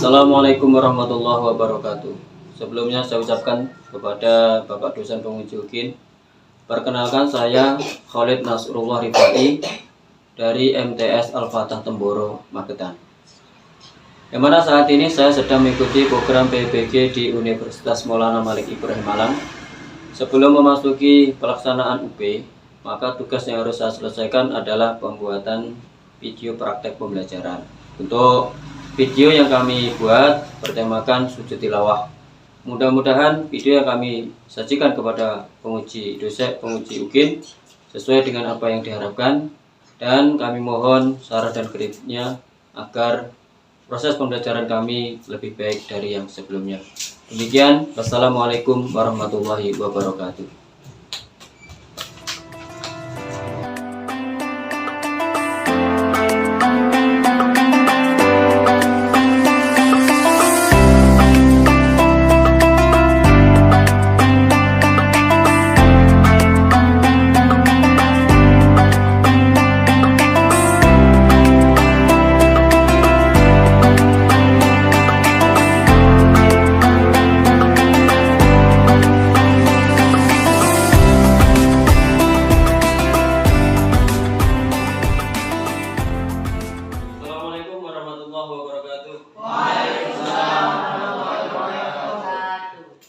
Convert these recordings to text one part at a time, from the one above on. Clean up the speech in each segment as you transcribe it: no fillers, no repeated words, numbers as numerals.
Assalamualaikum warahmatullahi wabarakatuh. Sebelumnya saya ucapkan kepada Bapak dosen penguji UKIN. Perkenalkan, saya Khalid Nasrullah Rifai dari MTS Al-Fatah Temboro, Magetan. Yang mana saat ini saya sedang mengikuti program PPG di Universitas Maulana Malik Ibrahim Malang. Sebelum memasuki pelaksanaan UP, maka tugas yang harus saya selesaikan adalah pembuatan video praktek pembelajaran. Untuk video yang kami buat bertemakan sujud tilawah. Mudah-mudahan video yang kami sajikan kepada penguji UKIN sesuai dengan apa yang diharapkan, dan kami mohon saran dan kritiknya agar proses pembelajaran kami lebih baik dari yang sebelumnya. Demikian, wassalamualaikum warahmatullahi wabarakatuh.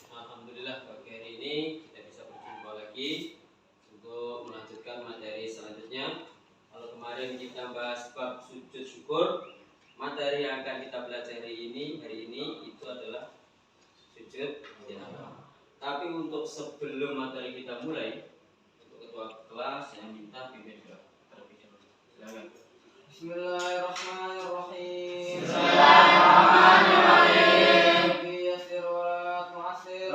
Alhamdulillah, pagi hari ini kita bisa berjumpa lagi untuk melanjutkan materi selanjutnya. Kalau kemarin kita bahas bab sujud syukur, materi yang akan kita pelajari hari ini itu adalah sujud tilawah. Tapi untuk sebelum materi kita mulai, untuk ketua kelas saya minta pimpin doa terlebih dahulu. Silakan. Bismillahirrahmanirrahim. Bismillahirrahmanirrahim. Rabbi yassir wa la tu'assir.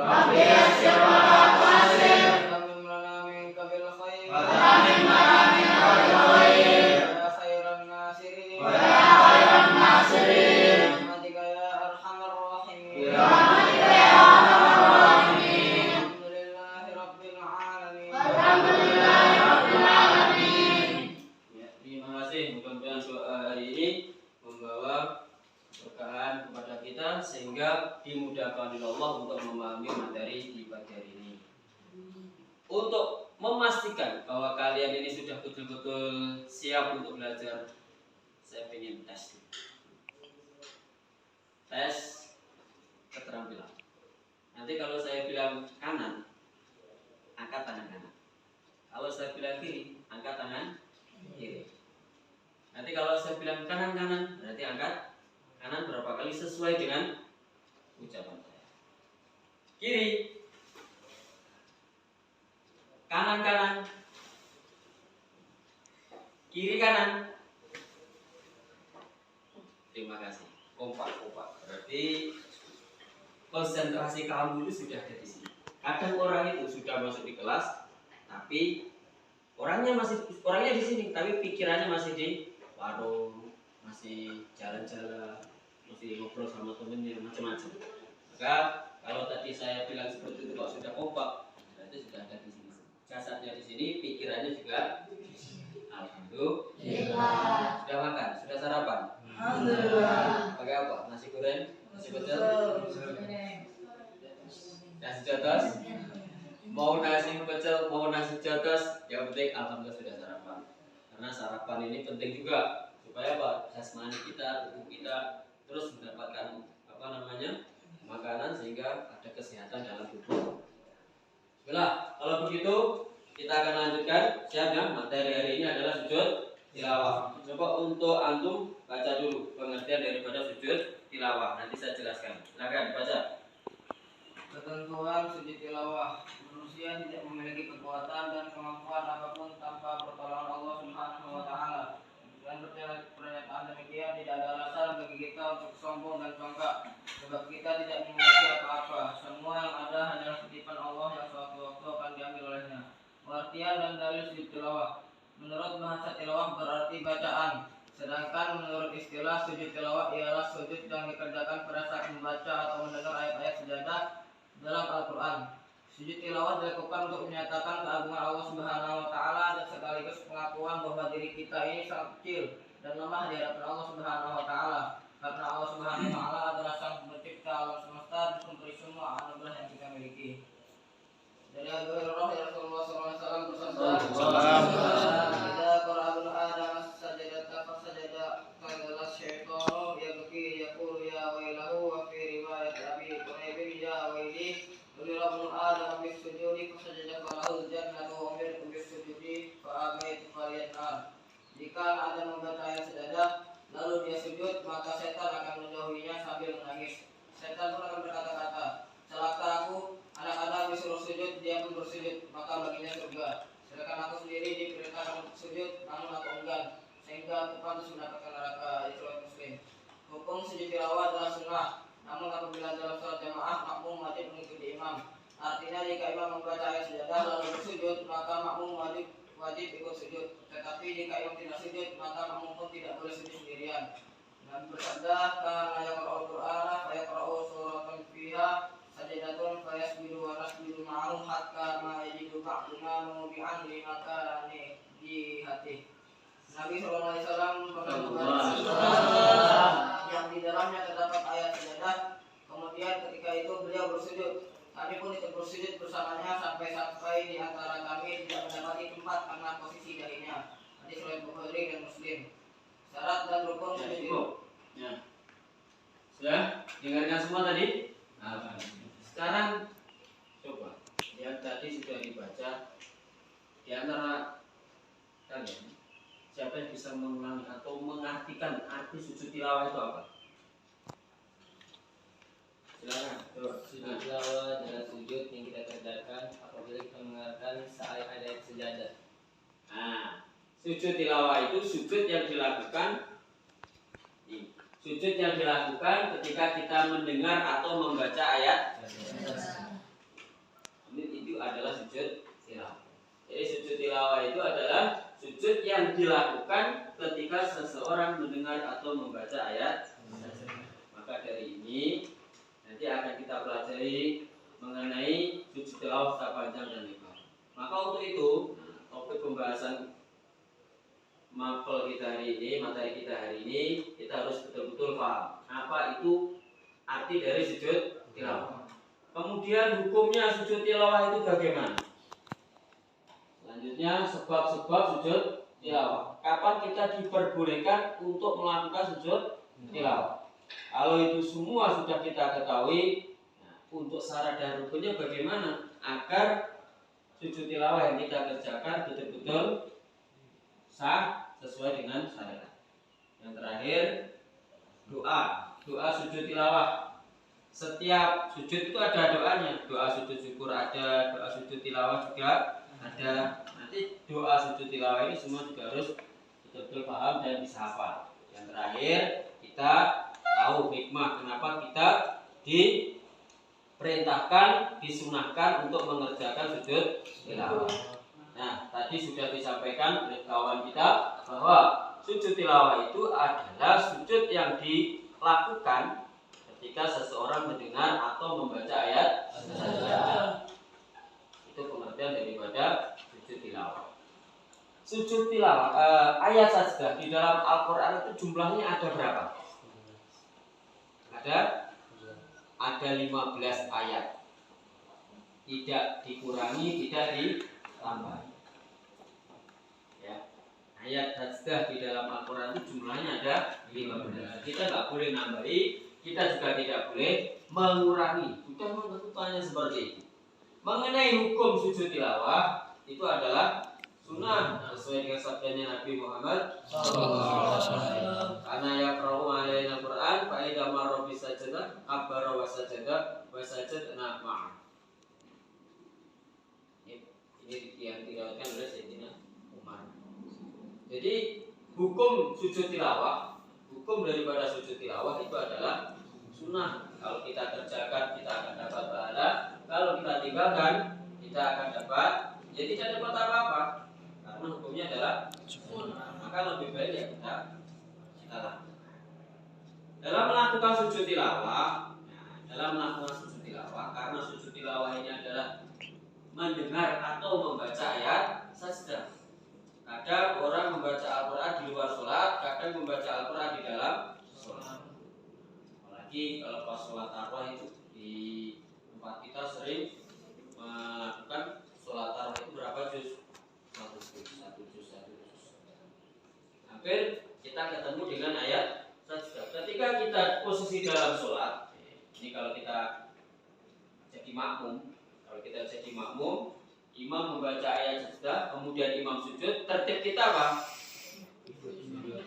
Tamim lana minka bil khair. Wa tamim lana minka bil khair. Ya khairan nasirin. Wa ya khairan nasirin. Rahmatika ya arhamar rahimin. Bi rahmatika ya arhamar rahimin. Alhamdulillahi rabbil alamin. Alhamdulillahi rabbil alamin. Ya, terima kasih. Mudah-mudahan doa hari ini membawa keberkahan kepada kita sehingga dimudahkan oleh Allah untuk memahami materi di pagi hari ini. Untuk memastikan bahwa kalian ini sudah betul-betul siap untuk belajar, saya ingin tes. Tes keterampilan. Nanti kalau saya bilang kanan, angkat tangan kanan. Kalau saya bilang kiri, angkat tangan kiri. Nanti kalau saya bilang kanan, berarti angkat kanan berapa kali sesuai dengan ucapan saya. Kiri, kanan, kiri kanan. Terima kasih. Kompak. Berarti konsentrasi kamu itu sudah ada di sini. Kadang orang itu sudah masuk di kelas, tapi orangnya di sini, tapi pikirannya masih di warung, masih jalan-jalan, masih ngobrol sama temennya, macam-macam. Maka kalau tadi saya bilang seperti itu, kalau sudah kompak, berarti sudah ada di sini. Jasadnya di sini, pikirannya juga di sini. Alhamdulillah. Sudah makan, sudah sarapan. Alhamdulillah. Pakai apa? Nasi goreng, nasi pecel, nasi jotos. Mau nasi pecel, mau nasi jotos, yang penting alhamdulillah sudah sarapan. Karena sarapan ini penting juga supaya apa? Jasmani kita, tubuh kita terus mendapatkan makanan sehingga ada kesehatan dalam tubuh. Baiklah, kalau begitu kita akan lanjutkan. Siap ya? Materi hari ini adalah sujud tilawah. Coba untuk antum baca dulu pengertian daripada sujud tilawah. Nanti saya jelaskan. Silakan baca. Ketentuan sujud tilawah. Manusia tidak memiliki kekuatan dan kemampuan apapun tanpa pertolongan Allah Subhanahu wa taala. Dan pernyataan demikian tidak ada alasan bagi kita untuk sombong dan congkak, sebab kita tidak memiliki apa-apa. Semua yang ada hanyalah titipan Allah yang suatu waktu akan diambil olehnya. Pengertian dan dalil sujud tilawah. Menurut bahasa tilawah berarti bacaan, sedangkan menurut istilah sujud tilawah ialah sujud yang dikerjakan pada saat membaca atau mendengar ayat-ayat sejadah dalam Al-Quran. Sujud tilawah dilakukan untuk menyatakan keagungan Allah Subhanahu wa taala dan sekaligus pengakuan bahwa diri kita ini sangat kecil dan lemah di hadapan Allah Subhanahu wa taala. karena Allah Subhanahu wa taala adalah sang pencipta alam semesta dan pemberi semua anugerah yang kita miliki. Dari Abu Hurairah ya Rasulullah SAW bersabda, "Idza qara'a ibnu Adam as-sajdata fasajada qala syaitanu yabki yaqulu ya wailahu wa fi riwayat Abi Hurairah ya waili umira ibnu Adam bis-sujudi fasajada falahu al-jannatu wa umirtu bis-sujudi fa abaitu falyannar." Jika Adam membaca ayat sajadah lalu dia sujud, maka setan akan menjauhinya sambil menangis. Setan pun akan berkata-kata, "Celaka aku, anak Adam disuruh sujud, dia pun bersujud, maka baginya surga. Sedangkan aku sendiri diperintahkan untuk sujud, namun aku enggan, sehingga aku pantas mendapatkan neraka." Riwayat Muslim. Hukum sujud tilawah adalah sunnah, namun apabila dalam sholat jamaah, makmum wajib mengikuti imam. Artinya jika imam membaca ayat sajadah lalu bersujud, maka makmum wajib ikut sujud. Tetapi jika imam tidak sujud, maka makmum pun tidak boleh sujud sendirian. Nabi bersabda, "Kana yaqra'ul Qur'ana fa yaqra'u suratan fiha sajadatun fa yasjudu wa nasjudu ma'ahu hatta ma yajidu ba'duna mubi'an li makani di hati." Nabi SAW pernah membaca yang di dalamnya terdapat ayat sajadah. Kemudian ketika itu beliau bersujud. Kami pun ikut bersujud bersamanya sampai di antara kami tidak mendapati tempat karena posisi dahinya. Hadis riwayat Bukhari dan Muslim. Syarat dan rukun sujud itu. Ya. Sudah dengarkan semua tadi? Nah, sekarang coba yang tadi sudah dibaca di antara kalian siapa yang bisa mengulangi atau mengartikan arti sujud tilawah itu apa? Silakan. Sujud tilawah adalah sujud yang kita kerjakan apabila kita mendengarkan ayat sajadah. Nah, sujud tilawah itu sujud yang dilakukan ketika kita mendengar atau membaca ayat. Itu adalah sujud tilawah. Jadi sujud tilawah itu adalah sujud yang dilakukan ketika seseorang mendengar atau membaca ayat. Maka dari ini nanti akan kita pelajari mengenai sujud tilawah secara panjang dan lebar. Maka untuk itu topik pembahasan materi kita hari ini kita harus betul-betul paham apa itu arti dari sujud tilawah. Kemudian hukumnya sujud tilawah itu bagaimana? Selanjutnya sebab-sebab sujud tilawah. Kapan kita diperbolehkan untuk melakukan sujud tilawah? Kalau itu semua sudah kita ketahui, untuk syarat dan rukunnya bagaimana agar sujud tilawah yang kita kerjakan betul-betul sah sesuai dengan syariat. Yang terakhir doa sujud tilawah. Setiap sujud itu ada doanya. Doa sujud syukur ada, doa sujud tilawah juga ada. Nanti doa sujud tilawah ini semua juga harus betul-betul paham dan bisa hafal. Yang terakhir kita tahu hikmah kenapa kita diperintahkan, disunahkan untuk mengerjakan sujud tilawah. Nah, tadi sudah disampaikan oleh kawan kita bahwa sujud tilawah itu adalah sujud yang dilakukan ketika seseorang mendengar atau membaca ayat sajadah. Itu pengertian daripada sujud tilawah. Sujud tilawah, ayat sajadah di dalam Al-Quran itu jumlahnya ada berapa? Ada 15 ayat. Tidak dikurangi, tidak ditambah. Ya. Ayat sajadah di dalam Al-Quran itu jumlahnya ada 15. Kita nggak boleh nambahi, kita juga tidak boleh mengurangi. Bukan menentukannya seperti itu. Mengenai hukum sujud tilawah itu adalah sunnah sesuai dengan sabdanya Nabi Muhammad SAW. Karena yang qra'u alaina Al-Quran fa idza marra bi sajdah kabbara wa sajada wa sajadna ma'a. Ini yang diriwayatkan oleh Sayyidina Umar. Jadi hukum sujud tilawah, hukum daripada sujud tilawah itu adalah sunnah. Kalau kita kerjakan kita akan dapat pahala, kalau kita tinggalkan kita akan dapat tidak dapat apa-apa. Karena hukumnya adalah sunnah. Maka lebih baik ya kita lakukan. Dalam melakukan sujud tilawah, karena sujud tilawah ini adalah mendengar atau membaca ayat sajadah. Kadang orang membaca Al-Quran di luar sholat, kadang membaca Al-Quran di dalam sholat. Apalagi kalau pas sholat tarawih itu di tempat kita sering melakukan sholat tarawih itu berapa juz? Satu juz. Hampir kita ketemu dengan ayat sajdah. Ketika kita posisi dalam sholat, ini kalau kita jadi makmum, imam membaca ayat sajdah, kemudian imam sujud, tertib kita apa?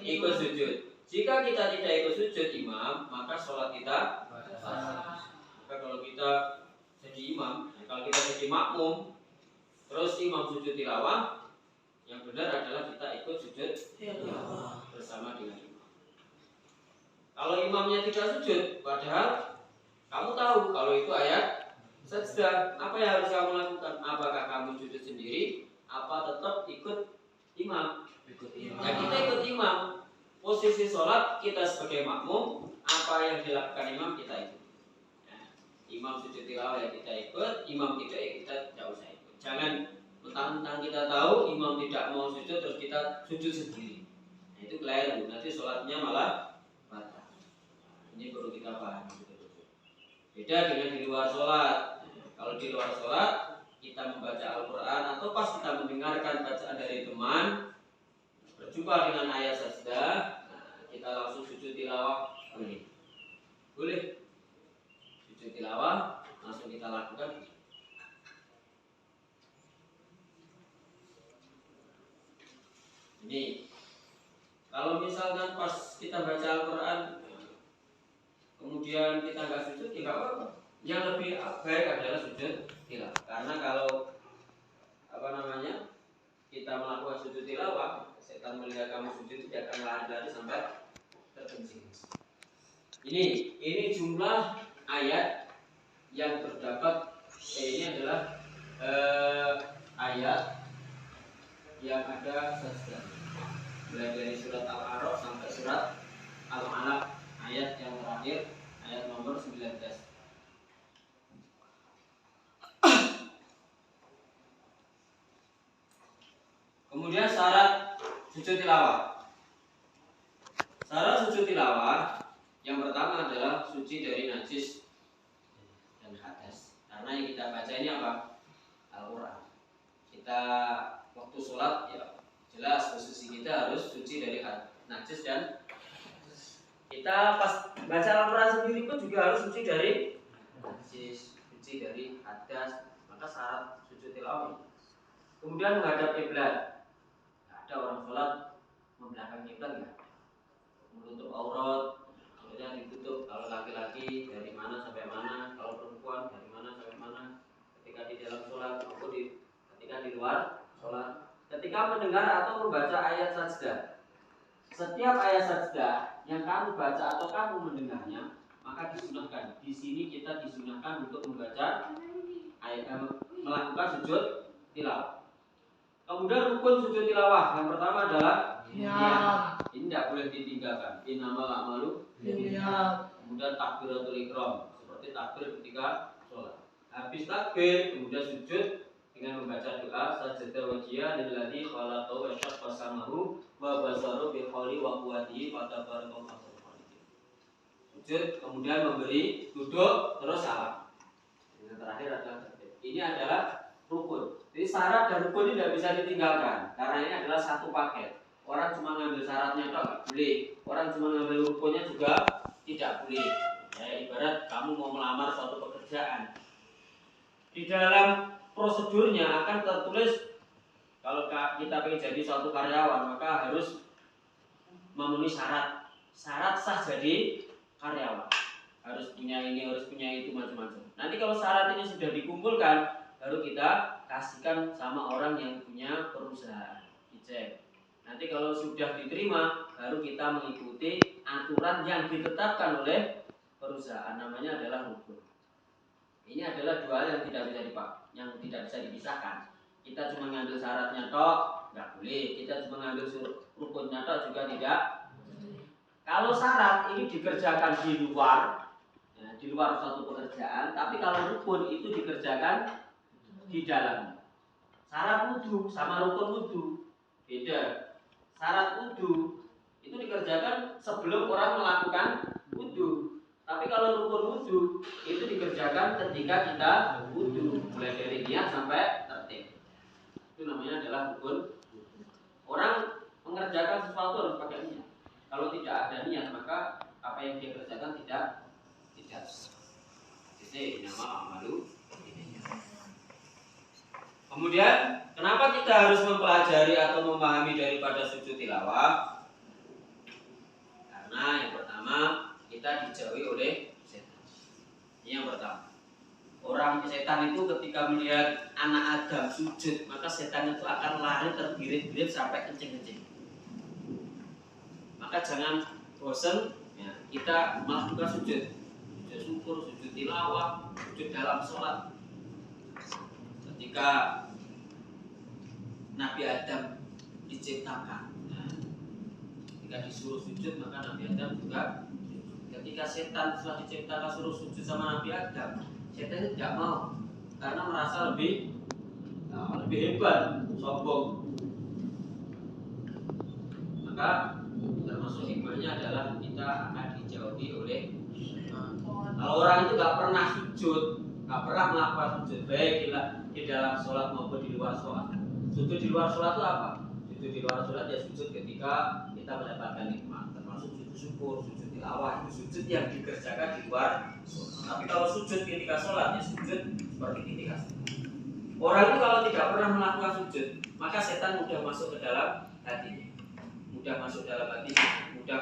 Ikut sujud. Jika kita tidak ikut sujud imam, maka sholat kita sah. Maka kalau kita jadi imam, kalau kita jadi makmum, terus imam sujud tilawah, yang benar adalah kita ikut sujud tilawah bersama dengan imam. Kalau imamnya tidak sujud, padahal kamu tahu kalau itu ayat sajdah, apa yang harus kamu lakukan? Apakah kamu sujud sendiri, apa tetap ikut imam? Ya kita ikut imam. Posisi sholat kita sebagai makmum, apa yang dilakukan imam kita ikut. Imam sujud tilawah ya kita ikut, imam tidak ya kita tidak usah ikut. Jangan mentang-mentang kita tahu imam tidak mau sujud terus kita sujud sendiri. Nah, itu keliru, nanti sholatnya malah batal. Ini perlu kita pahami. Beda dengan di luar sholat. Kalau di luar sholat kita membaca Al-Quran atau pas kita mendengarkan bacaan dari teman, berjumpa dengan ayat sajdah, kita langsung sujud tilawah boleh sujud tilawah langsung kita lakukan. Ini kalau misalkan pas kita baca Al-Quran kemudian kita nggak sujud, ya nggak apa-apa. Yang lebih baik adalah sujud tilawah, karena kalau kita melakukan sujud tilawah, setan melihat kamu sujud tidak akan lari-lari sampai terpencil. Ini jumlah ayat yang terdapat. Ini adalah ayat yang ada sajdah, mulai dari surat Al-A'raf sampai surat Al-Alaq, ayat yang terakhir, ayat nomor 19. Kemudian syarat sujud tilawah. Syarat sujud tilawah yang pertama adalah suci dari najis dan hadas. Karena yang kita baca ini apa? Al-Quran. Kita waktu sholat ya jelas posisi kita harus suci dari najis dan kita pas baca Al-Quran sendiri pun juga harus suci dari najis, suci dari hadas. Maka syarat sujud tilawah. Kemudian menghadap kiblat. Ada orang sholat membelakang kiblat nggak? Menutup aurat, kemudian ditutup. Kalau laki-laki dari mana sampai mana, kalau perempuan dari mana sampai mana. Ketika di dalam sholat maupun ketika di luar sholat. Ketika mendengar atau membaca ayat sajdah, setiap ayat sajdah yang kamu baca atau kamu mendengarnya, maka disunahkan. Di sini kita disunahkan untuk membaca ayat, melakukan sujud tilawah. Kemudian rukun sujud tilawah yang pertama adalah niat. Ini tidak boleh ditinggalkan. Innamal a'malu binniyat. Kemudian takbiratul ihram, seperti takbir ketika sholat. Habis takbir, kemudian sujud dengan membaca doa sajdah wajhiyah lilladzi khalaqahu wa syaqqa samahu wa basaru bi hauli wa quwwatihi fa tabarakallahu khaliqin. Sujud kemudian memberi duduk terus salam. Yang terakhir adalah takbir. Ini adalah rukun. Jadi syarat dan rukun ini tidak bisa ditinggalkan karena ini adalah satu paket. Orang cuma ngambil syaratnya toh nggak boleh. Orang cuma ngambil rukunnya juga tidak boleh. Ya, ibarat kamu mau melamar suatu pekerjaan. Di dalam prosedurnya akan tertulis kalau kita ingin jadi suatu karyawan maka harus memenuhi syarat. Syarat sah jadi karyawan. Harus punya ini, harus punya itu, macam-macam. Nanti kalau syarat ini sudah dikumpulkan, baru kita kasihkan sama orang yang punya perusahaan, dicek. Nanti kalau sudah diterima, baru kita mengikuti aturan yang ditetapkan oleh perusahaan. Namanya adalah rukun. Ini adalah dua hal yang tidak bisa dipisahkan. Kita cuma ngambil syaratnya tok, nggak boleh. Kita cuma ngambil rukunnya tok juga tidak. Kalau syarat ini dikerjakan di luar, ya, di luar suatu pekerjaan, tapi kalau rukun itu dikerjakan di dalam. Syarat wudu sama rukun wudu beda. Syarat wudu itu dikerjakan sebelum orang melakukan wudu. Tapi kalau rukun wudhu itu dikerjakan ketika kita wudhu, mulai dari niat sampai tertib. Itu namanya adalah rukun. Orang mengerjakan sesuatu harus pakai niat. Kalau tidak ada niat maka apa yang dia kerjakan tidak. Jadi nama amalu. Kemudian kenapa kita harus mempelajari atau memahami daripada sujud tilawah? Karena yang pertama kita dijauhi oleh setan. Ini yang pertama. Orang setan itu ketika melihat anak Adam sujud, maka setan itu akan lari terbirit-birit sampai kencing-kencing. Maka jangan bosan ya, kita melakukan sujud syukur, sujud tilawah, sujud dalam sholat. Ketika Nabi Adam diciptakan, ketika disuruh sujud maka Nabi Adam juga. Ketika setan setelah diciptakan suruh sujud sama Nabi Adam, setan itu tidak mau karena merasa lebih hebat, sombong. Maka termasuk hikmahnya adalah kita akan dijauhi oleh. Kalau orang itu nggak pernah sujud, nggak pernah melakukan sujud baik di dalam sholat maupun di luar sholat. Sujud di luar sholat itu apa? Sujud di luar sholat ya sujud ketika kita mendapatkan nikmat, termasuk sujud syukur, sujud tilawah, itu sujud yang dikerjakan di luar sholat. Tapi kalau sujud ketika sholat ya sujud seperti ketika sholat. Orang itu kalau tidak pernah melakukan sujud, maka setan mudah masuk ke dalam hatinya, mudah masuk dalam hatinya, mudah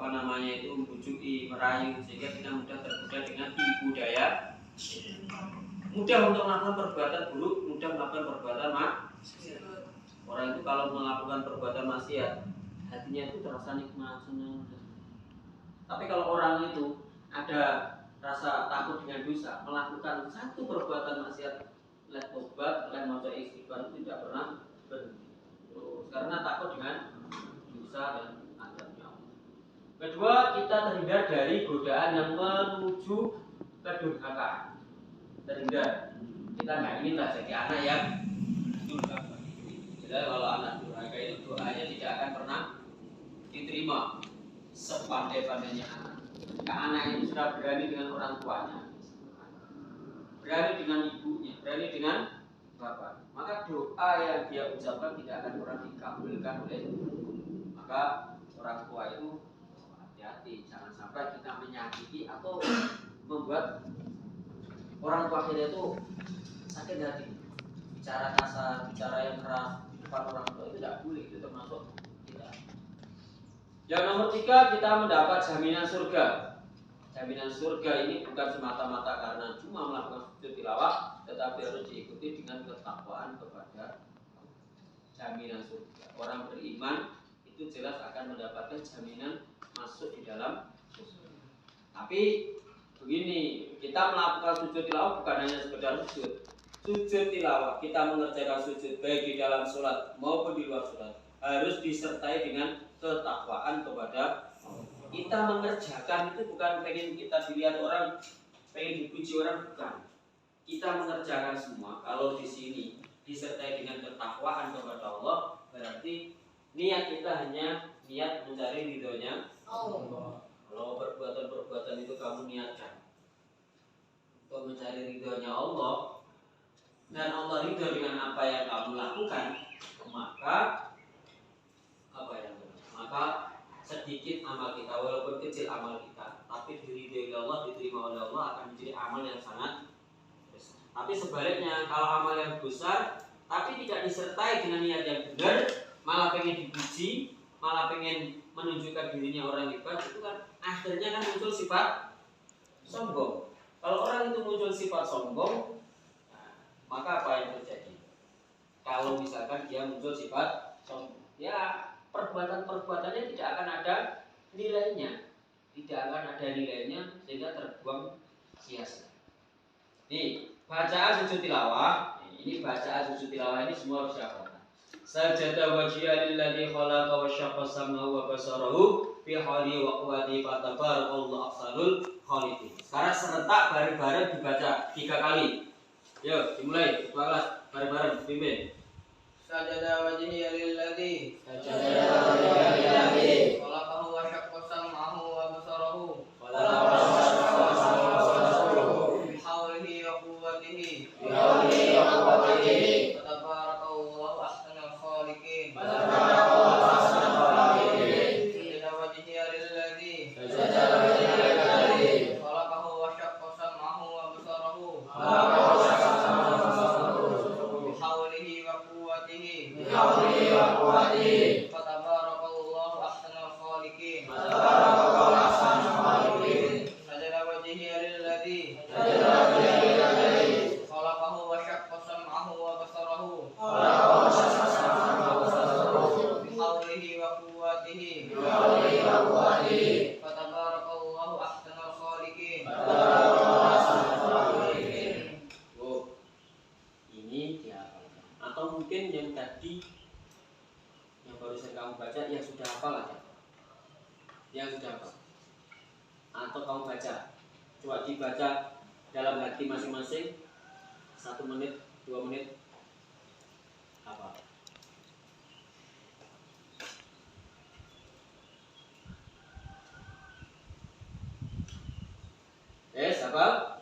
membujuki, merayu, sehingga kita mudah tergoda dengan tipu daya, mudah untuk melakukan perbuatan buruk, mudah melakukan perbuatan maksiat. Orang itu kalau melakukan perbuatan maksiat, hatinya itu terasa nikmat, senang. Tapi kalau orang itu ada rasa takut dengan dosa, melakukan satu perbuatan maksiat, lain tobat, lain maca istighfar, itu tidak pernah berhenti. Karena takut dengan dosa dan azabnya. Kedua, kita terhindar dari godaan yang menuju kedurhakaan. Terhindar. Kita nggak ingin lah jadi anak yang durhaka. Jadi kalau anak durhaka itu doanya tidak akan pernah diterima sepandai-pandainya anak. Jika anak itu sudah berani dengan orang tuanya, berani dengan ibunya, berani dengan bapak, maka doa yang dia ucapkan tidak akan pernah dikabulkan oleh. Maka orang tua itu hati-hati, jangan sampai kita menyakiti atau membuat orang tua kita itu sakit hati. Bicara kasar, bicara yang keras di depan orang tua itu tidak boleh, itu termasuk kita. Yang nomor 3, kita mendapat jaminan surga. Jaminan surga ini bukan semata-mata karena cuma melakukan sujud tilawah, tetapi harus diikuti dengan ketakwaan kepada jaminan surga. Orang beriman itu jelas akan mendapatkan jaminan masuk di dalam surga. Tapi begini, kita melakukan sujud tilawah bukan hanya sekedar sujud. Sujud tilawah, kita mengerjakan sujud baik di dalam sholat maupun di luar sholat, harus disertai dengan ketakwaan kepada Allah. Kita mengerjakan itu bukan pengen kita dilihat orang, pengen dipuji orang, bukan. Kita mengerjakan semua. Kalau di sini disertai dengan ketakwaan kepada Allah, berarti niat kita hanya niat mencari ridhonya Allah. Kalau perbuatan-perbuatan itu kamu niatkan untuk mencari ridhonya Allah, dan Allah ridho dengan apa yang kamu lakukan, maka sedikit amal kita, walaupun kecil amal kita, tapi diridhoi oleh Allah, diterima oleh Allah, akan menjadi amal yang sangat besar. Tapi sebaliknya, kalau amal yang besar tapi tidak disertai dengan niat yang benar, malah pengen dipuji, malah pengen menunjukkan dirinya orang hebat, itu kan akhirnya kan muncul sifat sombong. Kalau orang itu muncul sifat sombong, maka apa yang terjadi? Kalau misalkan dia muncul sifat sombong, ya perbuatan-perbuatannya tidak akan ada nilainya, sehingga terbuang sia-sia. Nih, bacaan sujud tilawah, ini bacaan sujud tilawah ini semua harus dihafalkan. Sajada wajhiya lilladzi khalaqa wa syaqqa sam'ahu wa basarahu fi hali wa quwwati fa tabarakallahu ahsanul khaliqin. Sekarang serentak bareng-bareng dibaca 3 kali. Yuk, dimulai. Kelas bareng-bareng pimpin. Sajada wajhiya lilladzi Sajada wajhiya lilladzi khalaqahu wa syaqqa sam'ahu wa basarahu khalaqahu quwwatihi. بحوله وقوته Fatabarakallahu ahsanul khaliqin. فتبارك أحسن الخالقين Sajada wajhihi lilladzi سجد وجهه الذي khalaqahu wa syaqqa sam'ahu wa basarahu خلق وشق سمعه وبصره bihaulihi wa quwwatihi. بحوله وقوته Fatabarakallahu ahsanul khaliqin. فتبارك أحسن الخالقين. Oh, ini dihafalkan. Atau mungkin yang tadi yang barusan kamu baca yang sudah hafal aja. Yang sudah hafal. Atau kamu baca. Coba dibaca dalam hati masing-masing. 1 menit, 2 menit. Hafal. Hafal?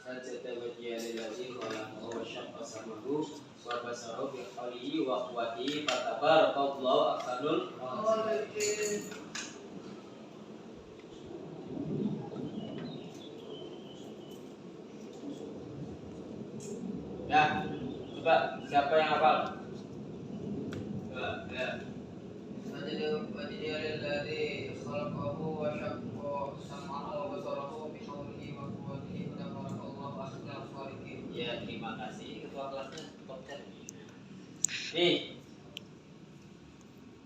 Sajada wajhihi lillazi khalaqahu wa syaqqa sam'ahu wa basarahu bi haulihi wa quwwatihi fatabarakallahu ahsanul khaliqin. Ya, coba siapa yang hafal? Coba, ya. Sajada wajhihi lilladzi khalaqahu wa syaqqa sam'ahu wa basarahu bihaulihi wa quwwatihi. Fatabarakallahu ahsanul khaliqin. Ya, terima kasih ketua kelasnya dokter. Nih,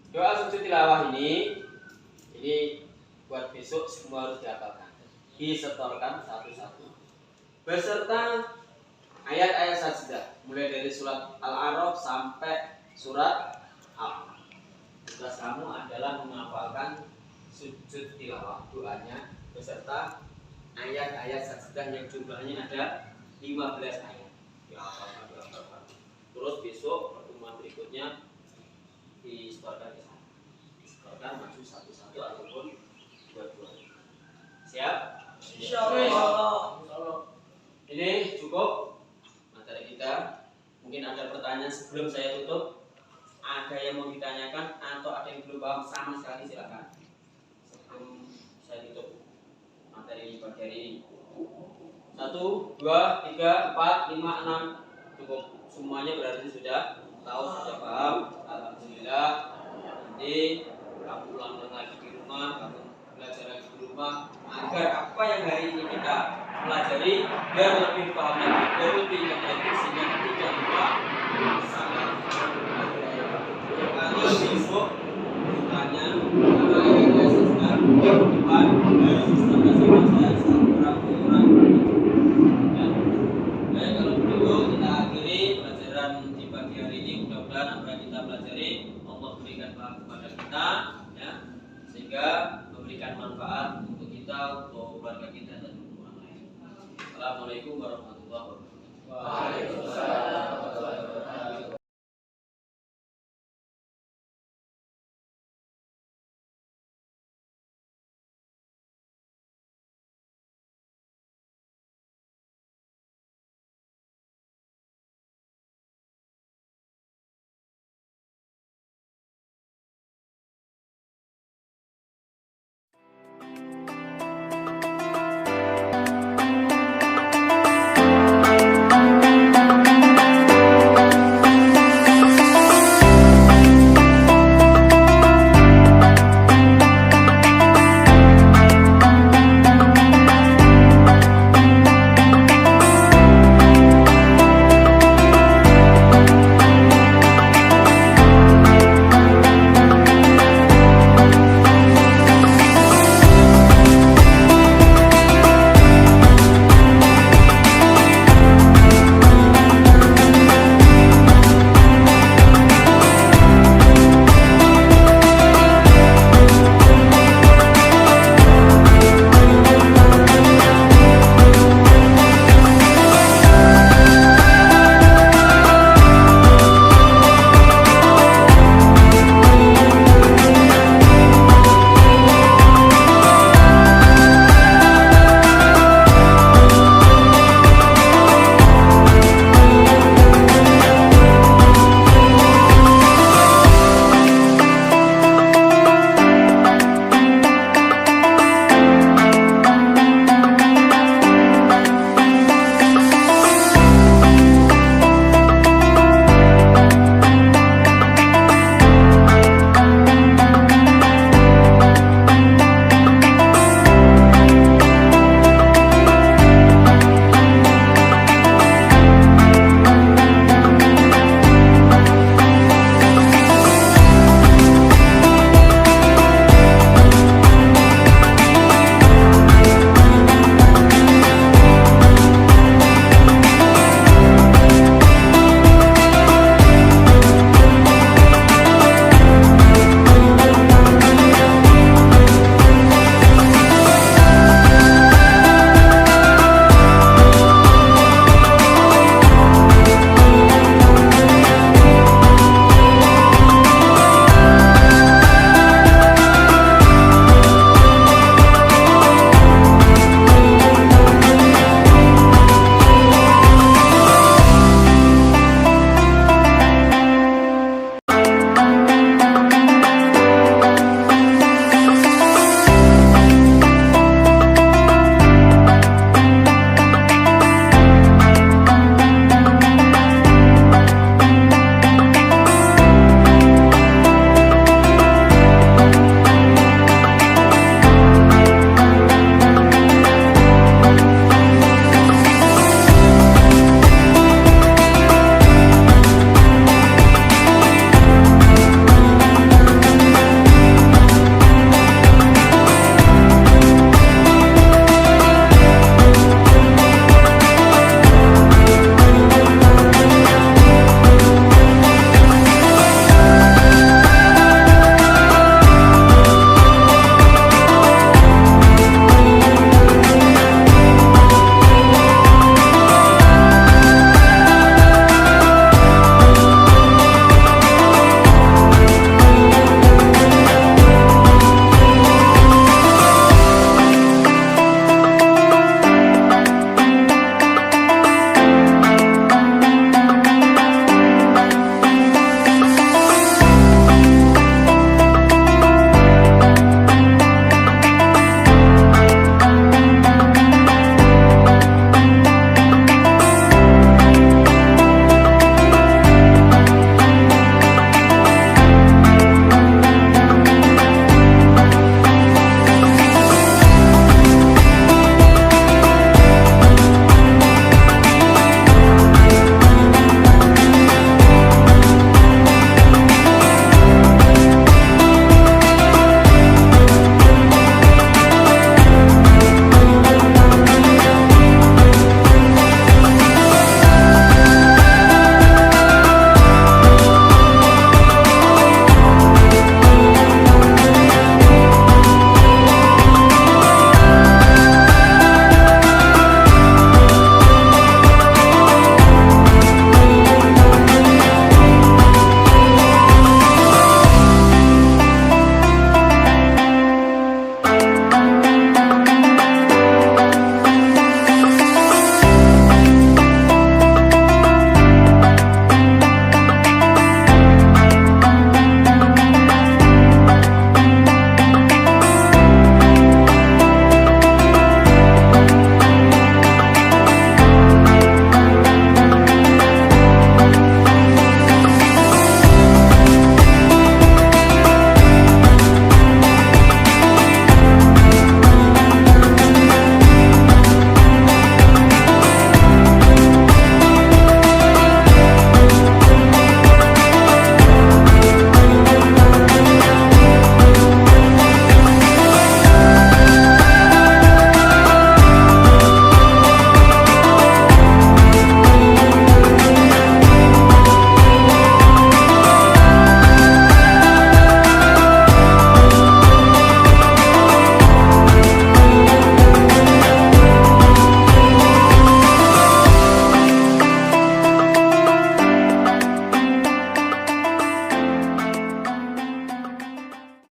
doa sujud tilawah ini buat besok semua harus dihafalkan, disetorkan satu-satu beserta ayat-ayat sajdah mulai dari surat Al-A'raf sampai surat Al. Tugas kamu adalah menghafalkan sujud tilawah doanya beserta ayat-ayat sajdah yang jumlahnya ada 15 ayat. Dihafalkan. Terus besok pertemuan berikutnya disetorkan ke sana. Disetorkan maju satu-satu ataupun dua-dua. Siap? Insyaallah. Ini cukup materi kita. Mungkin ada pertanyaan sebelum saya tutup. Ada yang mau ditanyakan atau ada yang belum paham sama sekali silakan. Sebelum saya tutup materi pagi hari ini. 1, 2, 3, 4, 5, 6 cukup. Semuanya berarti sudah tahu, sudah paham. Alhamdulillah. Nanti kamu ulang lagi di rumah, kamu belajar lagi di rumah agar apa yang hari ini kita pelajari biar lebih paham lagi, biar lebih ingat lagi sehingga tidak lupa salah. Kalau besok bukannya karena ini sudah depan dari sistem saya orang-orang. Baik, kalau begitu kita akhiri pelajaran di pagi hari ini. Mudah-mudahan apa yang kita pelajari Allah berikan kepada kita, ya, sehingga memberikan manfaat untuk kita, untuk keluarga kita dan untuk orang lain. Assalamualaikum warahmatullahi wabarakatuh. Waalaikumsalam warahmatullahi wabarakatuh.